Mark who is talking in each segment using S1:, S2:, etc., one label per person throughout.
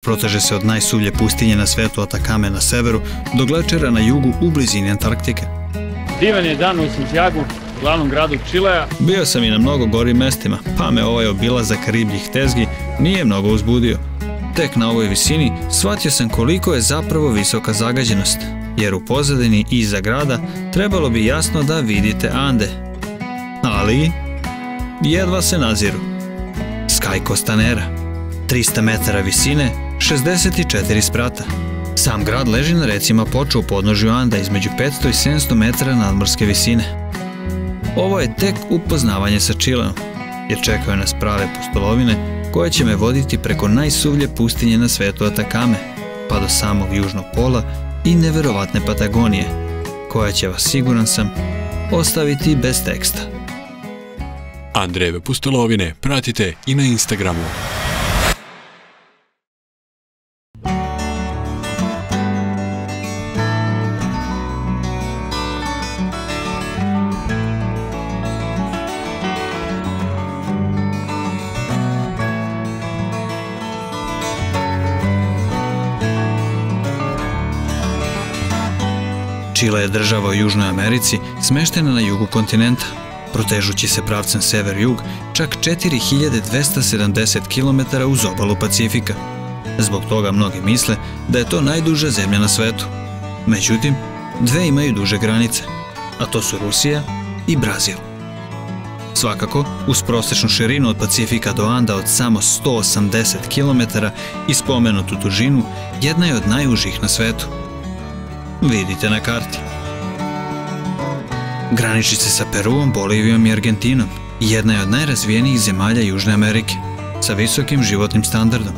S1: proteže se od najsuvlje pustinje na svetu Atakame na severu do glečera na jugu u blizini Antarktike.
S2: Divan je dan u Santiagu, glavnom gradu Čilea.
S1: Bio sam i na mnogo gorim mestima, pa me ovaj obilazak ribljih tezgi nije mnogo uzbudio. Tek na ovoj visini shvatio sam koliko je zapravo visoka zagađenost, jer u pozadini iza grada trebalo bi jasno da vidite Ande. Ali jedva se naziru. Sky Costanera, 300 metara visine, 64 sprata. Sam grad leži na reci Mapocho u podnožju Anda između 500 i 700 metara nadmorske visine. Ovo je tek upoznavanje sa Čileom, jer čekaju nas prave pustolovine koje će me voditi preko najsuvlje pustinje na svetu Atakame, pa do samog južnog pola i neverovatne Patagonije, koja će vas, siguran sam, ostaviti bez teksta.
S3: Andrejeve pustolovine pratite i na Instagramu.
S1: Čile je država u Južnoj Americi smeštena na jugu kontinenta, protežući se pravcem sever-jug čak 4270 km uz obalu Pacifika. Zbog toga mnogi misle da je to najduža zemlja na svetu. Međutim, dve imaju duže granice, a to su Rusija i Brazil. Svakako, uz prosječnu širinu od Pacifika do Anda od samo 180 km i spomenutu dužinu, jedna je od najužih na svetu. Vidite na karti. Graniči se sa Peruom, Bolivijom i Argentinom i jedna je od najrazvijenijih zemalja Južne Amerike, sa visokim životnim standardom.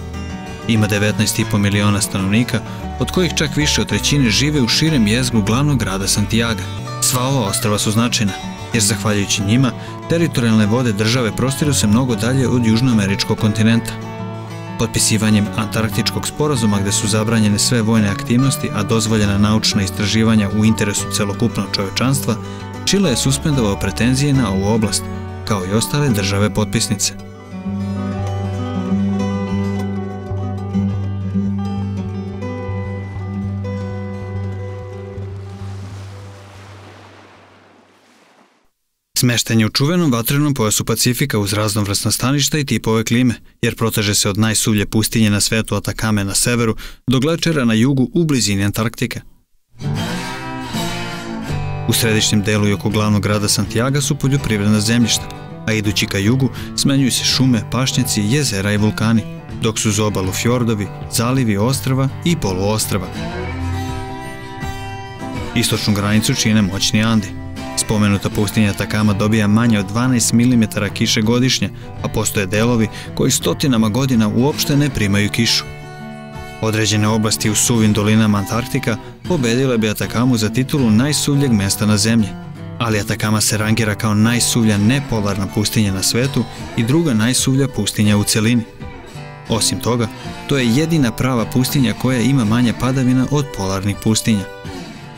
S1: Ima 19,5 miliona stanovnika, od kojih čak više od trećine žive u širem jezgru glavnog grada Santiaga. Sva ova ostrva su značajna, jer zahvaljujući njima, teritorijalne vode države prostiru se mnogo dalje od južnoameričkog kontinenta. Potpisivanjem Antarktičkog sporazuma, gde su zabranjene sve vojne aktivnosti, a dozvoljena naučna istraživanja u interesu celokupnog čovečanstva, Čile je suspendovao pretenzije na ovu oblast, kao i ostale države potpisnice. Smešten je u čuvenom vatrenom pojasu Pacifika uz raznovrsna staništa i tipove klime, jer proteže se od najsuvlje pustinje na svetu Atakame na severu do glečera na jugu u blizini Antarktike. U središnjem delu i oko glavnog grada Santiaga su poljoprivredna zemljišta, a idući ka jugu smenjuju se šume, pašnjaci, jezera i vulkani, dok su uz obalu fjordovi, zalivi, ostrva i poluostrva. Istočnu granicu čine moćni Andi. Spomenuta pustinja Atakama dobija manje od 12 mm kiše godišnje, a postoje delovi koji stotinama godina uopšte ne primaju kišu. Određene oblasti u suvim dolinama Antarktika pobedile bi Atakamu za titulu najsuvljeg mesta na zemlji, ali Atakama se rangira kao najsuvlja nepolarna pustinja na svetu i druga najsuvlja pustinja u celini. Osim toga, to je jedina prava pustinja koja ima manje padavina od polarnih pustinja.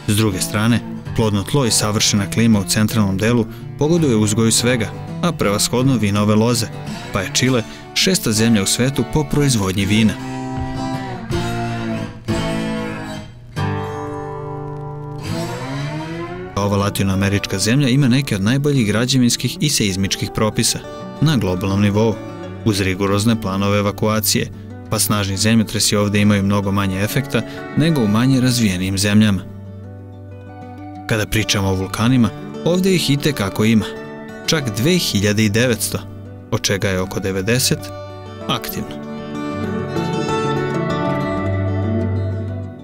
S1: S druge strane, plodno tlo i savršena klima u centralnom delu pogoduje uzgoju svega, a prevashodno vinove loze, pa je Čile 6. zemlja u svetu po proizvodnji vina. Ova latinoamerička zemlja ima neke od najboljih građevinskih i seizmičkih propisa na globalnom nivou, uz rigorozne planove evakuacije, pa snažni zemljotresi ovdje imaju mnogo manje efekta nego u manje razvijenijim zemljama. Kada pričamo o vulkanima, ovdje ih itekako ima, čak 2900, od čega je oko 90 aktivno.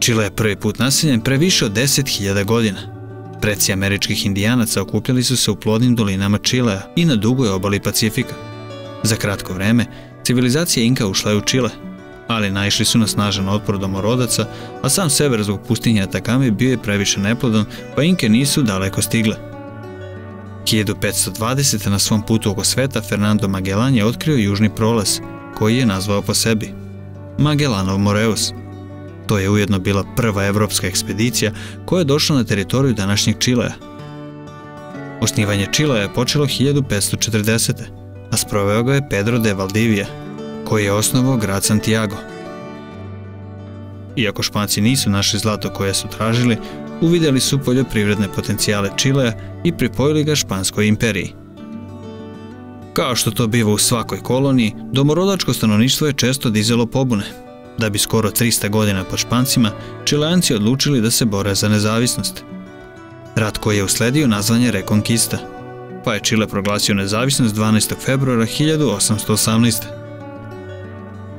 S1: Čile je prvi put naseljen pre više od 10.000 godina. Preci američkih indijanaca okupljali su se u plodnim dolinama Čilea i na dugoj obali Pacifika. Za kratko vreme, civilizacija Inka ušla je u Čile, ali naišli su na snažan otpor domorodaca, a sam sever zbog pustinje Atakame bio je previše neplodan, pa Inke nisu daleko stigle. 1520. na svom putu oko sveta Fernando Magellan je otkrio južni prolaz, koji je nazvao po sebi Magellanov Moreus. To je ujedno bila prva evropska ekspedicija koja je došla na teritoriju današnjeg Čilea. Osnivanje Čilea je počelo 1540. a sproveo ga je Pedro de Valdivia, koji je osnovao grad Santiago. Iako Španci nisu našli zlato koje su tražili, uvidjeli su poljoprivredne potencijale Čilea i pripojili ga Španskoj imperiji. Kao što to biva u svakoj koloniji, domorodačko stanovništvo je često dizalo pobune. Da bi skoro 300 godina pod Špancima, Čileanci odlučili da se bore za nezavisnost. Rat koji je usledio nazvan je Rekonkista, pa je Čile proglasio nezavisnost 12. februara 1818.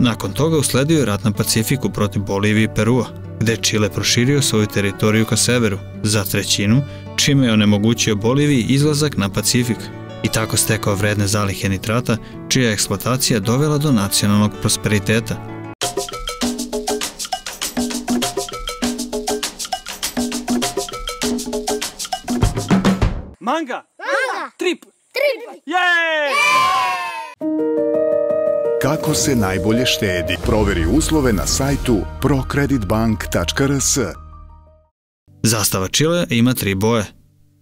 S1: Nakon toga usledio je rat na Pacifiku protiv Bolivije i Perua, gde je Čile proširio svoju teritoriju ka severu za trećinu, čime je onemogućio Boliviji izlazak na Pacifik i tako stekao vredne zalihe nitrata, čija je eksploatacija dovela do nacionalnog prosperiteta.
S2: Manga! Trip! Jej!
S4: Kako se najbolje štedi? Proveri uslove na sajtu procreditbank.rs.
S1: Zastava Čilea ima 3 boje.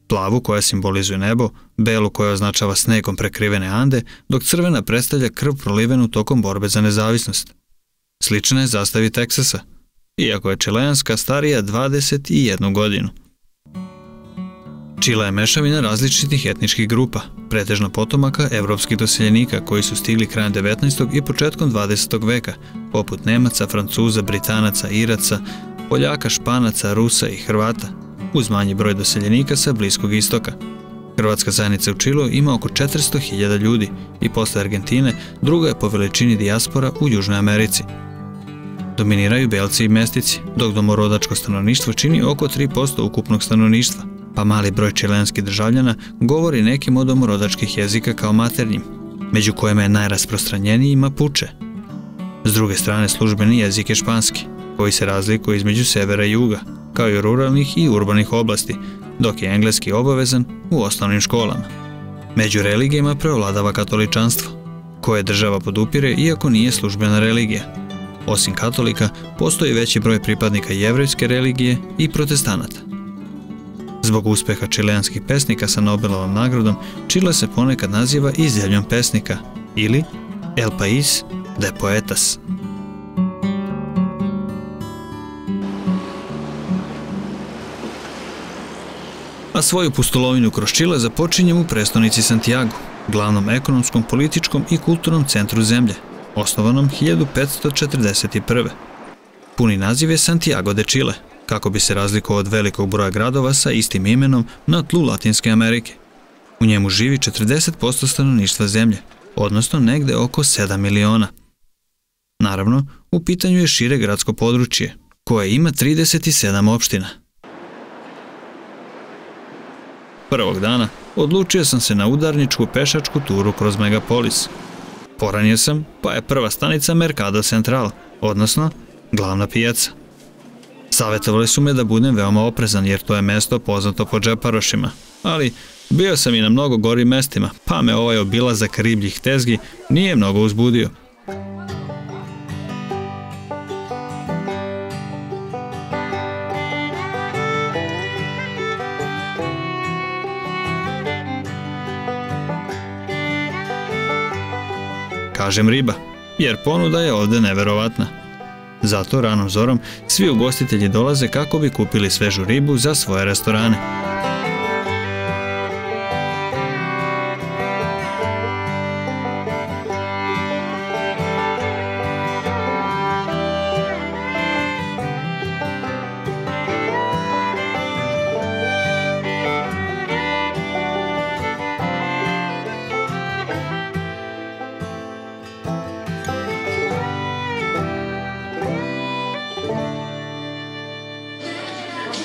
S1: Plavu koja simbolizuje nebo, belu koja označava snegom prekrivene Ande, dok crvena predstavlja krv prolivenu tokom borbe za nezavisnost. Slična je zastavi Teksasa, iako je čileanska starija 21 godinu. Čile je mešavina različitih etničkih grupa, pretežno potomaka evropskih doseljenika koji su stigli krajem 19. i početkom 20. veka, poput Nemaca, Francuza, Britanaca, Iraca, Poljaka, Španaca, Rusa i Hrvata, uz manji broj doseljenika sa Bliskog istoka. Hrvatska zajednica u Čileu ima oko 400.000 ljudi i posle Argentine druga je po veličini dijaspora u Južnoj Americi. Dominiraju belci i mestici, dok domorodačko stanovništvo čini oko 3% ukupnog stanovništva, pa mali broj čileanskih državljana govori nekim od domorodačkih jezika kao maternjim, među kojima je najrasprostranjeniji mapuče. S druge strane, službeni jezik je španski, koji se razlikuje između severa i juga, kao i ruralnih i urbanih oblasti, dok je engleski obavezan u osnovnim školama. Među religijama preovladava katoličanstvo, koje država podupire iako nije službena religija. Osim katolika, postoji veći broj pripadnika jevrejske religije i protestanata. Zbog uspeha čileanskih pesnika sa Nobelovom nagradom, Čile se ponekad naziva i zemljom pesnika, ili El País de Poetas. A svoju pustolovinu kroz Čile započinjem u prestonici Santiagu, glavnom ekonomskom, političkom i kulturnom centru zemlje, osnovanom 1541. Puni naziv je Santiago de Chile, kako bi se razlikovao od velikog broja gradova sa istim imenom na tlu Latinske Amerike. U njemu živi 40% stanovništva zemlje, odnosno negde oko 7 miliona. Naravno, u pitanju je šire gradsko područje, koje ima 37 opština. Prvog dana odlučio sam se na udarničku pešačku turu kroz megapolis. Poranio sam, pa je prva stanica Mercado Central, odnosno glavna pijaca. Savjetovali su me da budem veoma oprezan jer to je mesto poznato po džeparošima, ali bio sam i na mnogo gorim mestima, pa me ovaj obilazak ribljih tezgi nije mnogo uzbudio. Kažem riba, jer ponuda je ovde neverovatna. Zato ranom zorom svi ugostitelji dolaze kako bi kupili svežu ribu za svoje restorane.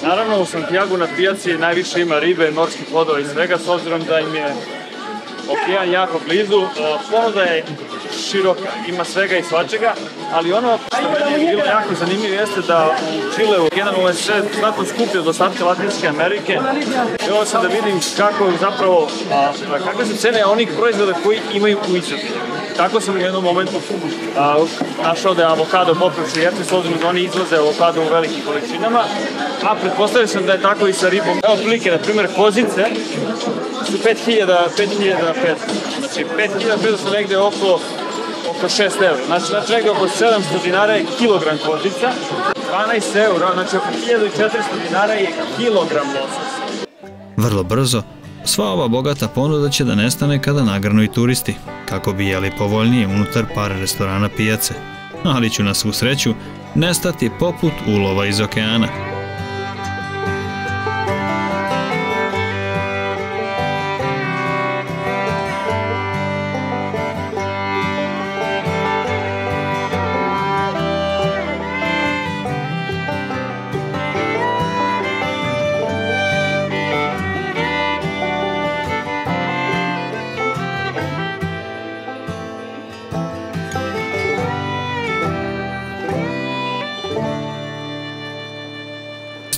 S2: Naravno, u Santiagu na pijaci najviše ima ribe, morskih plodova i svega, s obzirom da im je okean jako blizu. Ponuda je široka, ima svega i svačega, ali ono što meni je bilo jako zanimljivo jeste da u Čileu generalno je sve znatno skuplje od ostatka Latinske Amerike. I ovo sam da vidim kako zapravo, kakve su cene onih proizvoda koji imaju u izrabi. Tako sam u jednom momentu našao da je avokado poprilično jeftin, s obzirom da oni izvoze avokado u velikim količinama, a pretpostavio sam da je tako i sa ribom. Evo prilike, na primjer, kozice su 5.500. Znači 5.500 su negde oko sa 6 eura. Znači negdje oko 700 dinara je kilogram kozica, 12 eura, znači oko 1400 dinara je kilogram lososa.
S1: Vrlo brzo, sva ova bogata ponuda će da nestane kada nagrnu i turisti, kako bi jeli povoljnije unutar par restorana pijace, ali ću na svu sreću nestati poput ulova iz okeana.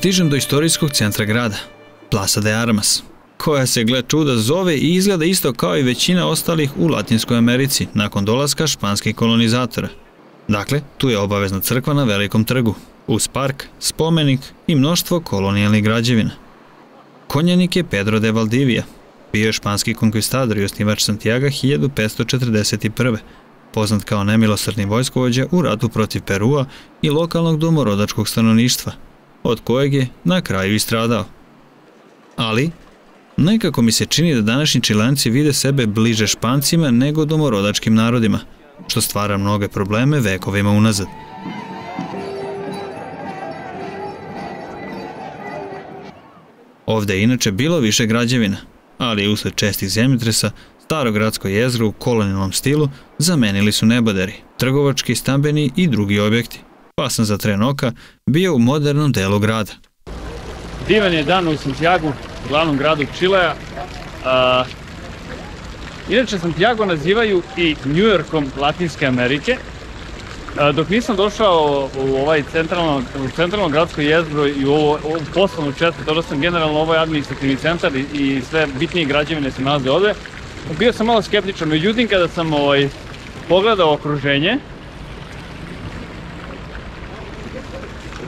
S1: Stižem do istorijskog centra grada, Plaza de Armas, koja se, gle čuda, zove i izgleda isto kao i većina ostalih u Latinskoj Americi nakon dolaska španskih kolonizatora. Dakle, tu je obavezna crkva na Velikom trgu, uz park, spomenik i mnoštvo kolonijalnih građevina. Konjanik je Pedro de Valdivia, bio je španski konkvistador i osnivač Santiaga 1541. Poznat kao nemilosrdni vojskovođa u ratu protiv Perua i lokalnog domorodačkog stanovništva, od kojeg je na kraju i stradao. Ali, nekako mi se čini da današnji Čileanci vide sebe bliže Špancima nego domorodačkim narodima, što stvara mnoge probleme vekovima unazad. Ovde je inače bilo više građevina, ali usled čestih zemljotresa staro gradsko jezgro u kolonijalnom stilu zamenili su neboderi, trgovački, stambeni i drugi objekti, pa sam za tren oka bio u modernom delu grada.
S2: Divan je dan u Santiagu, glavnom gradu Čilea. Inače, Santiago nazivaju i New Yorkom Latinske Amerike. Dok nisam došao u ovaj centralno gradsko jezgro i u ovu poslovnu četvrť, došao sam generalno ovaj administrativni centar i sve bitnije građevine se nalaze ovde. Bio sam malo skeptičan, međutim kada sam pogledao okruženje,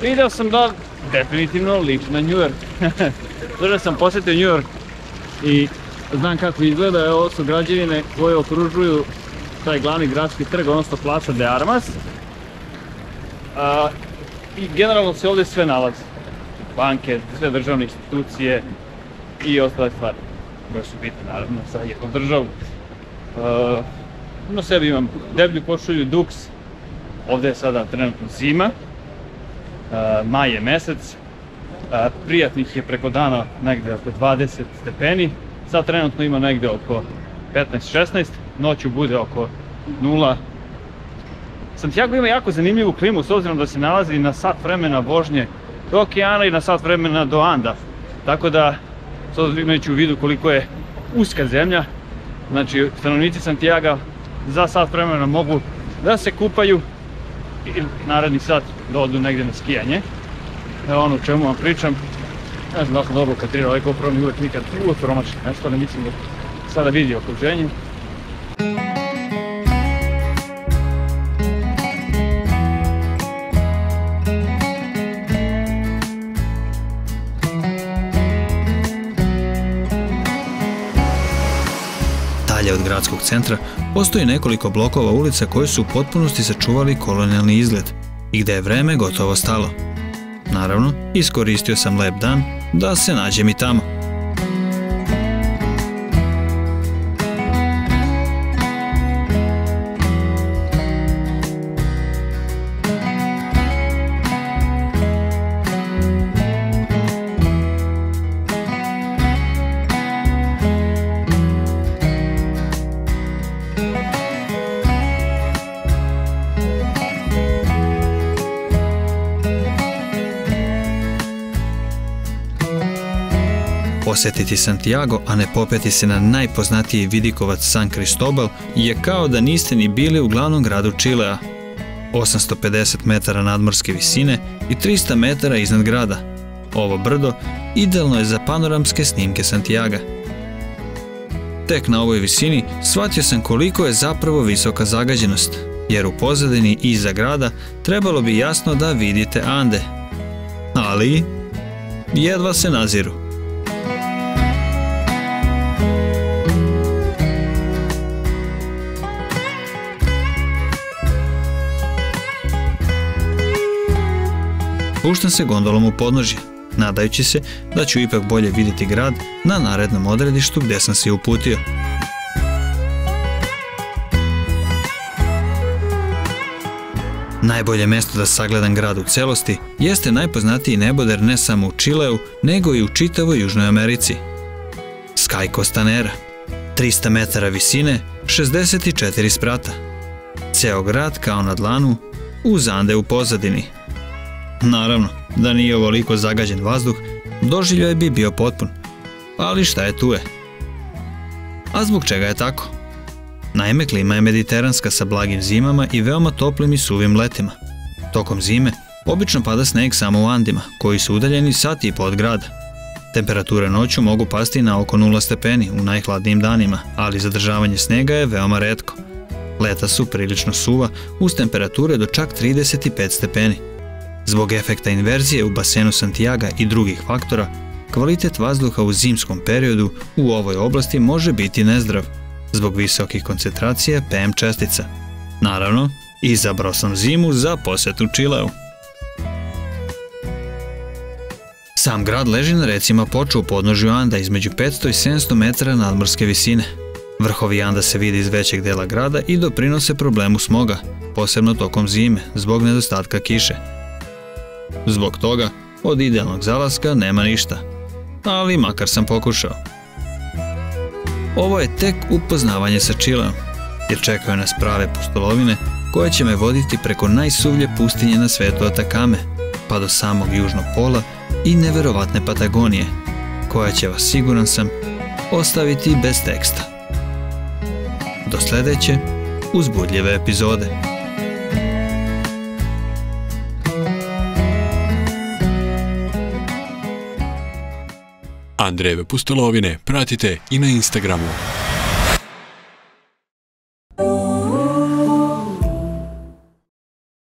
S2: video sam da definitivno liči na New York. Zato sam posjetio New York i znam kako izgleda. Ovo su građevine koje okružuju taj glavni gradski trg, odnosno Plaza de Armas. I generalno se ovdje sve nalazi. Banke, sve državne institucije i ostale stvari koje su bitne, naravno, za jednu državu. Na sebi imam deblju košulju Dux. Ovdje je sada trenutno zima. Maj je mesec, prijatnih je preko dana negde oko 20 stepeni, sad trenutno ima negde oko 15-16, noću bude oko 0. Santiago ima jako zanimljivu klimu s obzirom da se nalazi na sat vremena vožnje do okeana i na sat vremena do Anda, tako da, imajući u vidu koliko je uska zemlja, znači stanovnici Santiaga za sat vremena mogu da se kupaju i naredni sat da odu negdje na skijanje. Evo ono o čemu vam pričam. Ne znam da sam dobro kadrirao, ovaj GoPro mi uvijek nikad promaši nešto, ne mislim da sada vidi okruženje.
S1: Dalje od gradskog centra postoji nekoliko blokova ulica koje su u potpunosti sačuvali kolonijalni izgled i gde je vreme gotovo stalo. Naravno, iskoristio sam lep dan da se nađem i tamo. Posjetiti Santiago, a ne popeti se na najpoznatiji vidikovac San Cristobal je kao da niste ni bili u glavnom gradu Čilea. 850 metara nadmorske visine i 300 metara iznad grada. Ovo brdo idealno je za panoramske snimke Santiaga. Tek na ovoj visini shvatio sam koliko je zapravo visoka zagađenost, jer u pozadini iza grada trebalo bi jasno da vidite Ande. Ali jedva se naziru. Spuštam se gondolom u podnožje, nadajući se da ću ipak bolje vidjeti grad na narednom odredištu gdje sam se uputio. Najbolje mjesto da sagledam grad u celosti jeste najpoznatiji neboder ne samo u Čileu, nego i u čitavoj Južnoj Americi. Sky Costanera, 300 metara visine, 64 sprata. Ceo grad kao na dlanu, uz Ande u pozadini. Naravno, da nije ovoliko zagađen vazduh, doživljaj bi bio potpun. Ali šta je tu je? A zbog čega je tako? Naime, klima je mediteranska sa blagim zimama i veoma toplim i suvim letima. Tokom zime obično pada sneg samo u Andima, koji su udaljeni sat i po od grada. Temperature noću mogu pasti na oko 0 stepeni u najhladnijim danima, ali zadržavanje snega je veoma retko. Leta su prilično suva, uz temperature do čak 35 stepeni. Zbog efekta inverzije u basenu Santiaga i drugih faktora, kvalitet vazduha u zimskom periodu u ovoj oblasti može biti nezdrav, zbog visokih koncentracija PM čestica. Naravno, izabrao sam zimu za posjetu Čileu. Sam grad leži na recima Poču u podnožju Anda između 500 i 700 metara nadmorske visine. Vrhovi Anda se vide iz većeg dela grada i doprinose problemu smoga, posebno tokom zime, zbog nedostatka kiše. Zbog toga, od idealnog zalaska nema ništa, ali makar sam pokušao. Ovo je tek upoznavanje sa Čileom, jer čekaju nas prave pustolovine koje će me voditi preko najsuvlje pustinje na svetu Atakame, pa do samog južnog pola i neverovatne Patagonije, koja će vas, siguran sam, ostaviti bez teksta. Do sljedeće uzbudljive epizode.
S3: Andrejeve pustolovine pratite i na Instagramu.